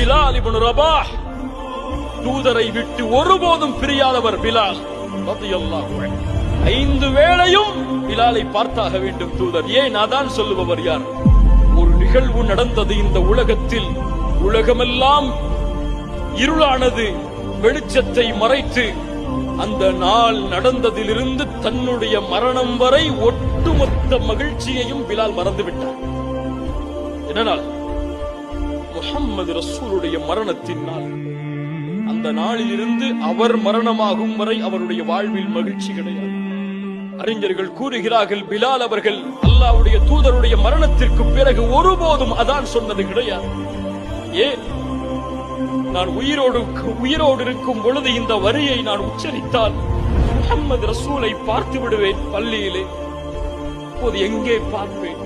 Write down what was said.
Bilal ibn Rabah. தூதரை விட்டு ஒருபோதும் பிரியாதவர் பிலால் ரலியல்லாஹு அன்ஹு. 5 வேளையும் பிலாலை பார்த்தாக வேண்டும் தூதர். ஏன் அதான் சொல்லுபவர் யார்? ஒரு நிகழ்வு நடந்தது இந்த உலகத்தில், உலகமெல்லாம் இருளானது, வெளிச்சத்தை மறைத்து அந்த நாள் நடந்ததிலிருந்து தன்னுடைய மரணம் வரை ஒட்டுமொத்த மகிழ்ச்சியையும் பிலால் மறந்துவிட்டார். என்ன நாள்? முஹம்மது ரசூலுடைய மரணத்தின் நாள். அந்த நாளிலிருந்து அவர் மரணமாகும் வரை அவருடைய வாழ்வில் மகிழ்ச்சி கிடையாது. அறிஞர்கள் கூறுகிறார்கள், பிலால் அவர்கள் அல்லாஹ்வுடைய தூதருடைய மரணத்திற்கு பிறகு ஒருபோதும் அதான் சொன்னது கிடையாது. ஏன்? நான் உயிரோடு இருக்கும் பொழுது இந்த வரியை நான் உச்சரித்தால் முஹம்மது ரசூலை பார்த்து விடுவேன் பள்ளியிலே. அப்போது எங்கே பார்ப்பேன்?